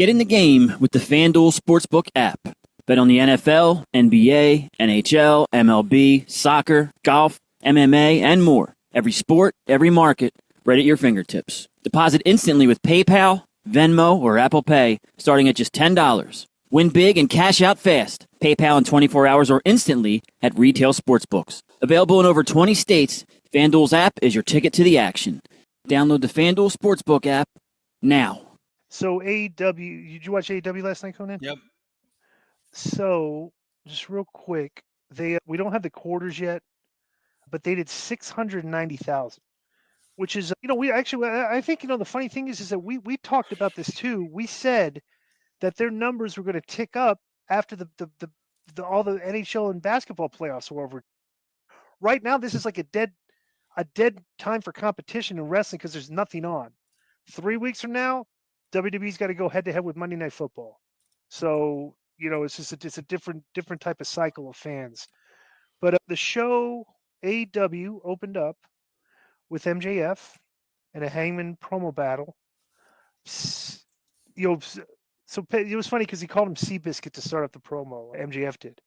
Get in the game with the FanDuel Sportsbook app. Bet on the NFL, NBA, NHL, MLB, soccer, golf, MMA, and more. Every sport, every market, right at your fingertips. Deposit instantly with PayPal, Venmo, or Apple Pay, starting at just $10. Win big and cash out fast. PayPal in 24 hours or instantly at retail sportsbooks. Available in over 20 states, FanDuel's app is your ticket to the action. Download the FanDuel Sportsbook app now. So AEW, did you watch AEW last night, Konnan? Yep. So just real quick, we don't have the quarters yet, but they did 690,000, which is I think the funny thing is that we talked about this too. We said that their numbers were going to tick up after all the NHL and basketball playoffs were over. Right now, this is like a dead time for competition in wrestling because there's nothing on. 3 weeks from now, WWE's got to go head to head with Monday Night Football. So, it's just it's a different type of cycle of fans. But the show AEW opened up with MJF and a Hangman promo battle. So it was funny because he called him Seabiscuit to start off the promo. MJF did.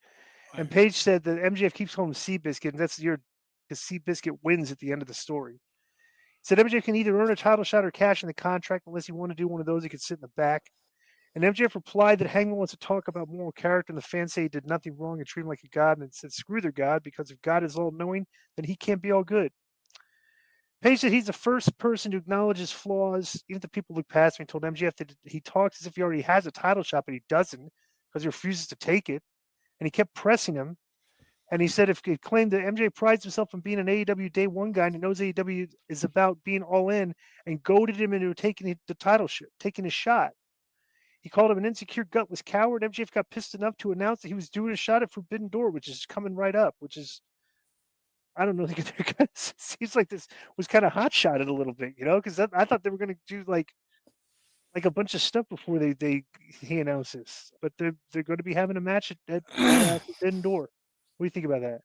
And Paige said that MJF keeps calling him Seabiscuit, and that's because Seabiscuit wins at the end of the story. Said MJF can either earn a title shot or cash in the contract. Unless you want to do one of those, he could sit in the back. And MJF replied that Hangman wants to talk about moral character, and the fans say he did nothing wrong and treat him like a god, and said, screw their God, because if God is all-knowing, then he can't be all good. Paige said he's the first person to acknowledge his flaws. Even the people who look past him told MJF that he talks as if he already has a title shot, but he doesn't because he refuses to take it. And he kept pressing him. And he said if he claimed that MJ prides himself on being an AEW Day One guy and knows AEW is about being all in, and goaded him into taking the title shot, taking his shot. He called him an insecure, gutless coward. MJF got pissed enough to announce that he was doing a shot at Forbidden Door, which is coming right up, which is, I don't know, it seems like this was kind of hot-shotted a little bit, because I thought they were going to do like a bunch of stuff before he announced this. But they're going to be having a match at Forbidden Door. What do you think about that?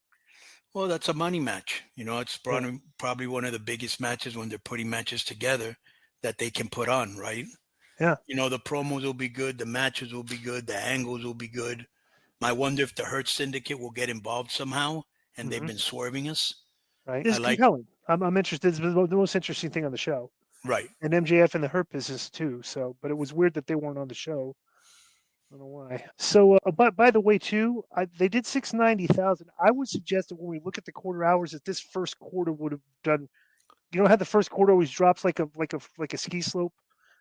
Well, that's a money match. It's probably one of the biggest matches when they're putting matches together that they can put on, right? Yeah. The promos will be good. The matches will be good. The angles will be good. I wonder if the Hurt Syndicate will get involved somehow, and they've been swerving us. Right. It's compelling. I'm interested. It's the most interesting thing on the show. Right. And MJF and the Hurt Business too. So, but it was weird that they weren't on the show. I don't know why. So, by the way, too, they did 690,000. I would suggest that when we look at the quarter hours, that this first quarter would have done. How the first quarter always drops like a ski slope.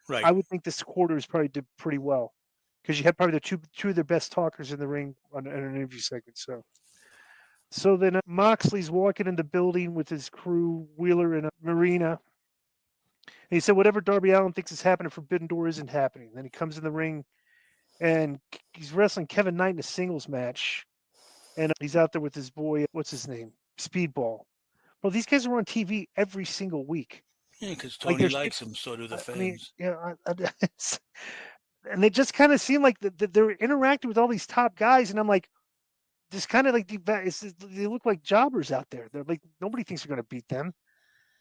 Right. I would think this quarter is probably did pretty well because you had probably the two of their best talkers in the ring on an interview segment. So then Moxley's walking in the building with his crew, Wheeler and Marina. And he said, whatever Darby Allin thinks is happening, Forbidden Door isn't happening. Then he comes in the ring. And he's wrestling Kevin Knight in a singles match. And he's out there with his boy, what's his name? Speedball. Well, these guys are on TV every single week. Yeah, because Tony likes them, so do the fans. And they just kind of seem like they're interacting with all these top guys. And I'm like, this kind of like, they look like jobbers out there. They're like, nobody thinks they're going to beat them.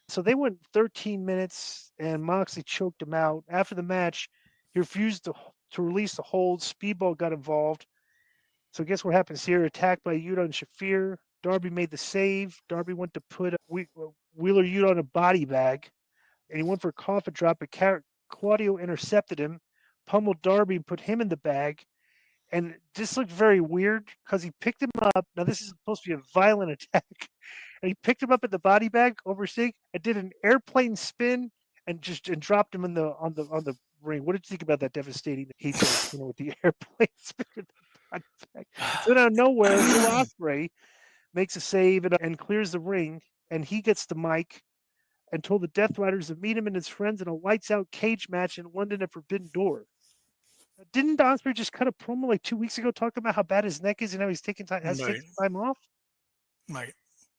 So they went 13 minutes, and Moxley choked him out. After the match, he refused to release the hold. Speedball got involved. So guess what happens here? Attacked by Yuta and Shafir. Darby made the save. Darby went to put Wheeler Yuta on a body bag, and he went for a coffin drop, but Claudio intercepted him, pummeled Darby, and put him in the bag. And this looked very weird because he picked him up. Now this is supposed to be a violent attack, and he picked him up in the body bag over Sting and did an airplane spin and dropped him on the ring. What did you think about that devastating heat with the airplane spin? So out of nowhere, Will Ospreay makes a save and clears the ring, and he gets the mic and told the Death Riders to meet him and his friends in a lights-out cage match in London at Forbidden Door. Didn't Ospreay just cut a promo like 2 weeks ago talking about how bad his neck is and how he's taking time off? Right.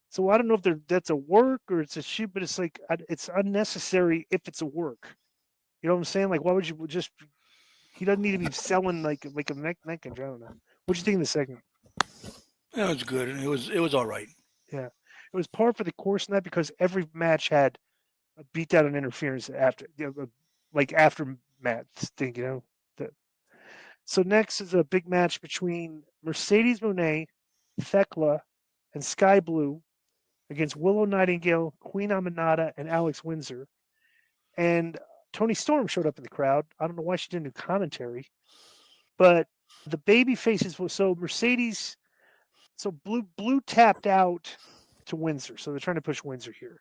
So I don't know if that's a work or it's a shoot, but it's like it's unnecessary if it's a work. You know what I'm saying? Like, why would you just? He doesn't need to be selling like a neck injury. I don't know. What'd you think of the segment? It was good. It was all right. Yeah, it was par for the course in that because every match had a beatdown and interference after, like after Matt's thing. So next is a big match between Mercedes Moné, Thekla, and Sky Blue against Willow Nightingale, Queen Aminata, and Alex Windsor. And Tony Storm showed up in the crowd. I don't know why she didn't do commentary, but the baby faces were so Mercedes. So Blue tapped out to Windsor, so they're trying to push Windsor here.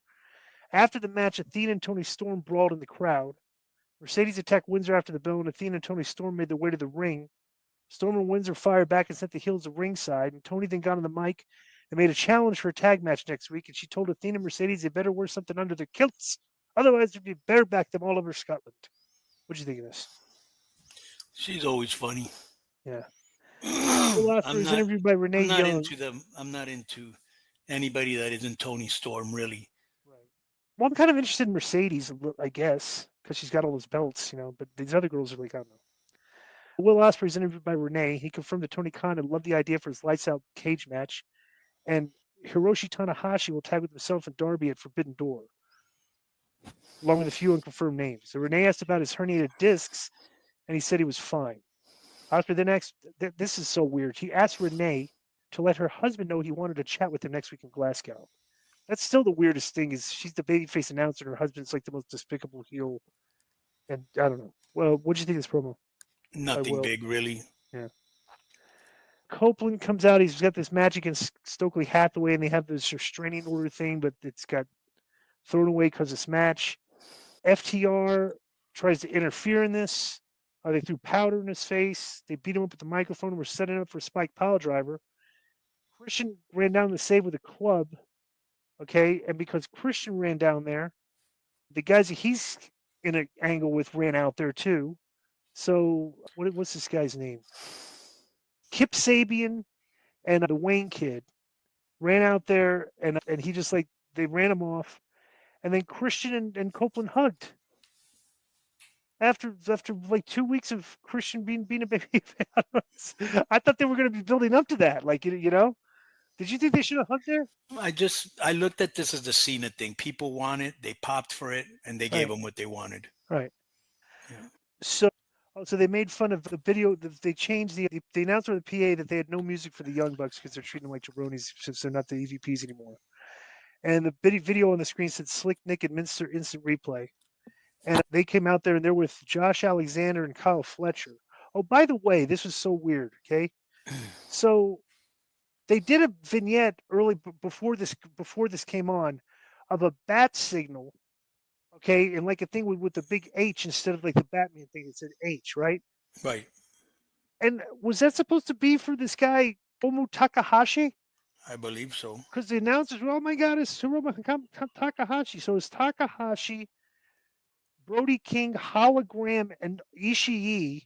After the match, Athena and Tony Storm brawled in the crowd. Mercedes attacked Windsor after the bell, and Athena and Tony Storm made their way to the ring. Storm and Windsor fired back and sent the heels to ringside, and Tony then got on the mic and made a challenge for a tag match next week, and she told Athena and Mercedes they better wear something under their kilts, otherwise there'd be bareback them all over Scotland. What'd you think of this? She's always funny. Yeah. Will Ospreay was interviewed by Renee Young. I'm not into anybody that isn't Tony Storm, really. Right. Well, I'm kind of interested in Mercedes, I guess, because she's got all those belts, but these other girls are like, I don't know. Will Ospreay was interviewed by Renee. He confirmed that Tony Khan had loved the idea for his lights out cage match, and Hiroshi Tanahashi will tag with himself and Darby at Forbidden Door, along with a few unconfirmed names. So Renee asked about his herniated discs, and he said he was fine. Ospreay then asked, this is so weird. He asked Renee to let her husband know he wanted to chat with him next week in Glasgow. That's still the weirdest thing. Is she's the babyface announcer, and her husband's like the most despicable heel. And I don't know. Well, what'd you think of this promo? Nothing big, really. Yeah. Copeland comes out. He's got this match against Stokely Hathaway, and they have this restraining order thing, but it's got thrown away because of this match. FTR tries to interfere in this. They threw powder in his face. They beat him up with the microphone and were setting up for a spike pile driver. Christian ran down the save with a club. Okay, and because Christian ran down there, the guys that he's in an angle with ran out there too. So what's this guy's name? Kip Sabian and the Wayne kid ran out there, and he just they ran him off, and then Christian and Copeland hugged. After like 2 weeks of Christian being a baby, I thought they were going to be building up to that. Did you think they should have hugged there? I looked at this as the Cena thing. People want it, they popped for it, and they gave them what they wanted. Right. Yeah. So they made fun of the video. They changed the announcement of the PA that they had no music for the Young Bucks because they're treating them like jabronis since they're not the EVPs anymore. And the video on the screen said Slick Nick and Minster Instant Replay. And they came out there and they're with Josh Alexander and Kyle Fletcher. Oh, by the way, this was so weird. Okay. So they did a vignette early before this came on of a bat signal. Okay. And like a thing with the big H instead of like the Batman thing, it said H, right? Right. And was that supposed to be for this guy, Tomo Takahashi? I believe so. Because the announcers were, oh my God, it's Hiromu Takahashi. So it's Takahashi, Brody King, Hologram, and Ishii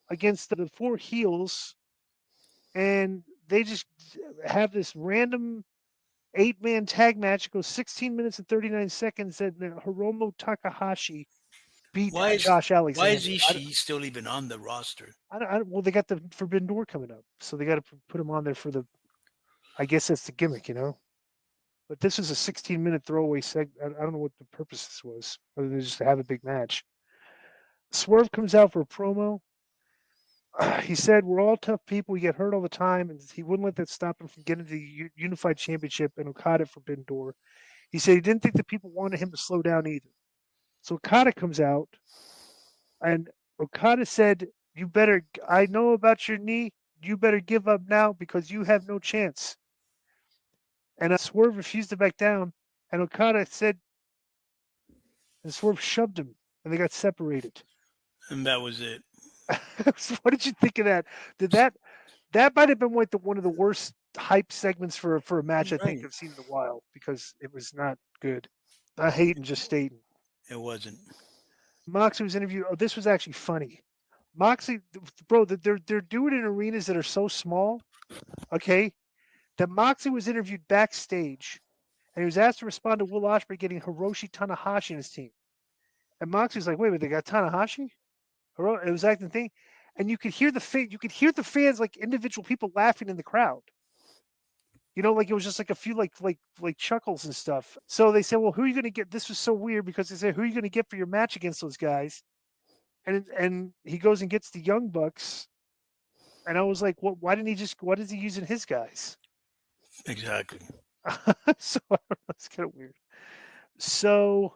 against the four heels. And they just have this random 8-man tag match. It goes 16 minutes and 39 seconds. And Hiromu Takahashi beat Josh Alexander. Why is Ishii still even on the roster? Well, they got the Forbidden Door coming up. So they got to put him on there for I guess that's the gimmick, But this is a 16-minute throwaway segment. I don't know what the purpose this was, other than just to have a big match. Swerve comes out for a promo. He said, we're all tough people. We get hurt all the time, and he wouldn't let that stop him from getting the Unified Championship and Okada Forbidden Door. He said he didn't think that people wanted him to slow down either. So Okada comes out, and Okada said, I know about your knee. You better give up now because you have no chance. And Swerve refused to back down. And Okada said, and Swerve shoved him, and they got separated. And that was it. So what did you think of that? That might have been one of the worst hype segments for a match I think I've seen in a while because it was not good. I hate and just stating. It wasn't. Moxley was interviewed. Oh, this was actually funny. Moxley, bro, they're doing it in arenas that are so small. Okay. That Moxley was interviewed backstage, and he was asked to respond to Will Ospreay getting Hiroshi Tanahashi in his team. And Moxley's like, wait, they got Tanahashi? It was acting thing, and you could hear the fans, like individual people laughing in the crowd. Like it was just like a few like chuckles and stuff. So they said, well, who are you going to get? This was so weird because they said, who are you going to get for your match against those guys? and he goes and gets the Young Bucks, and I was like, what? Why didn't he just? What is he using his guys? Exactly. So that's kind of weird. So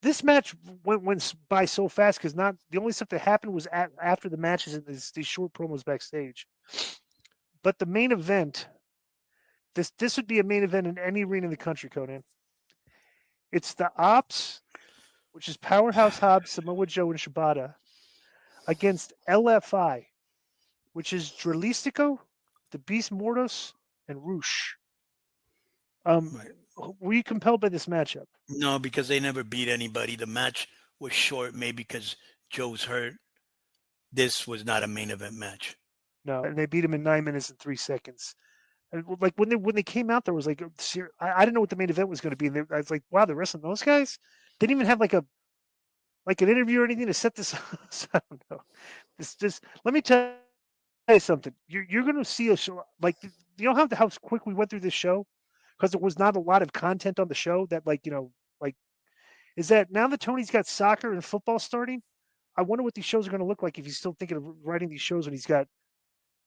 this match went by so fast because not the only stuff that happened was after the matches and these short promos backstage. But the main event, this would be a main event in any arena in the country, Konnan. It's the Ops, which is Powerhouse Hobbs, Samoa Joe, and Shibata, against LFI, which is Dralistico, the Beast Mortos, and Roosh. Right. Were you compelled by this matchup? No, because they never beat anybody. The match was short, maybe because Joe's hurt. This was not a main event match. No, and they beat him in 9 minutes and 3 seconds. And like when they came out, there was like I didn't know what the main event was going to be. And I was like, wow, they're wrestling those guys. They didn't even have like an interview or anything to set this. So I don't know. This just let me tell you something. You're going to see a show like you know how quick we went through this show because there was not a lot of content on the show that like is that now that Tony's got soccer and football starting. I wonder what these shows are going to look like if he's still thinking of writing these shows when he's got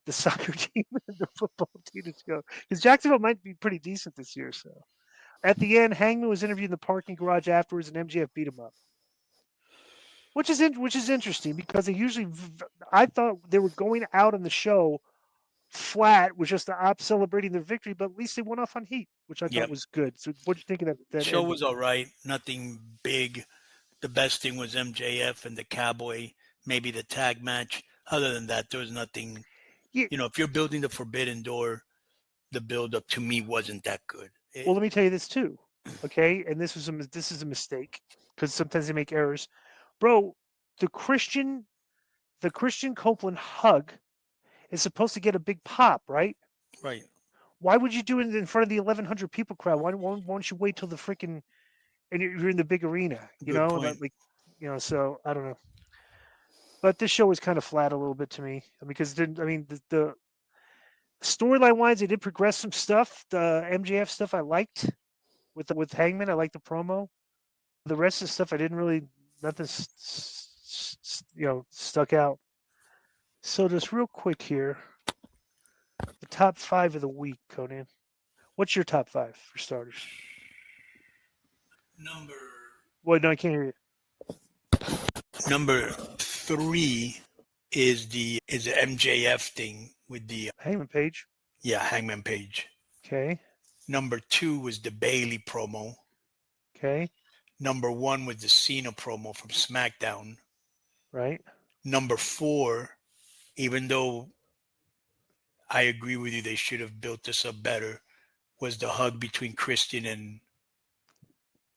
the soccer team and the football team to go. Because Jacksonville might be pretty decent this year. So at the end, Hangman was interviewed in the parking garage afterwards, and MJF beat him up, which is interesting because they usually I thought they were going out on the show flat with just the Ops celebrating their victory, but at least they went off on heat, which I thought was good. So what do you think of that? The show was all right. Nothing big. The best thing was MJF and the Cowboy, maybe the tag match. Other than that, there was nothing. Yeah. If you're building the Forbidden Door, the build-up to me wasn't that good. Well, let me tell you this too, okay? And this is a mistake because sometimes they make errors, bro. The Christian Copeland hug is supposed to get a big pop, right? Right. Why would you do it in front of the 1,100 people crowd? Why don't you wait till the freaking and you're in the big arena? Good point. So I don't know. But this show was kind of flat a little bit to me because the storyline wise, they did progress some stuff. The MJF stuff I liked with Hangman. I liked the promo. The rest of the stuff I didn't really nothing stuck out. So just real quick here, the top 5 of the week, Konnan. What's your top 5 for starters? Well, no, I can't hear you. Number 3 is the MJF thing with the Hangman Page. Yeah, Hangman Page. Okay. Number 2 was the Bailey promo. Okay. Number 1 was the Cena promo from SmackDown. Right. Number 4, even though I agree with you, they should have built this up better, was the hug between Christian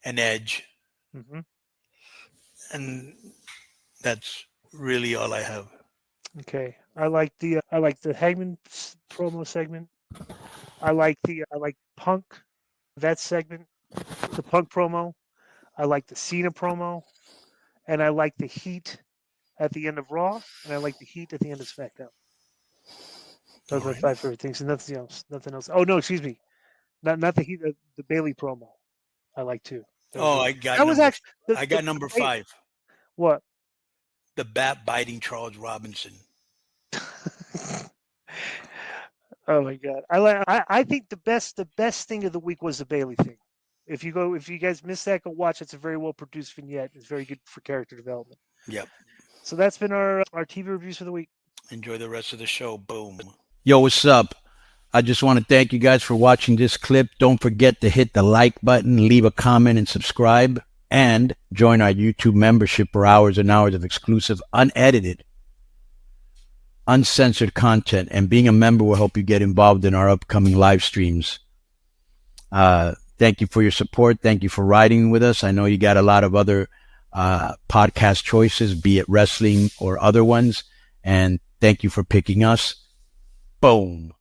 and Edge. Mm-hmm. And that's really all I have. Okay. I like the Hangman promo segment. I like Punk, that segment, the Punk promo. I like the Cena promo, and I like the heat at the end of Raw, and I like the heat at the end of SmackDown. Those are my 5 favorite things, and nothing else. Nothing else. Oh no, excuse me, not the heat. The Bailey promo, I like too. I got number 5. What? The bat biting Charles Robinson. Oh my God! I think the best thing of the week was the Bailey thing. If you guys missed that, go watch. It's a very well produced vignette. It's very good for character development. Yep. So that's been our TV reviews for the week. Enjoy the rest of the show. Boom. Yo, what's up? I just want to thank you guys for watching this clip. Don't forget to hit the like button, leave a comment, and subscribe. And join our YouTube membership for hours and hours of exclusive, unedited, uncensored content. And being a member will help you get involved in our upcoming live streams. Thank you for your support. Thank you for riding with us. I know you got a lot of other podcast choices, be it wrestling or other ones. And thank you for picking us. Boom.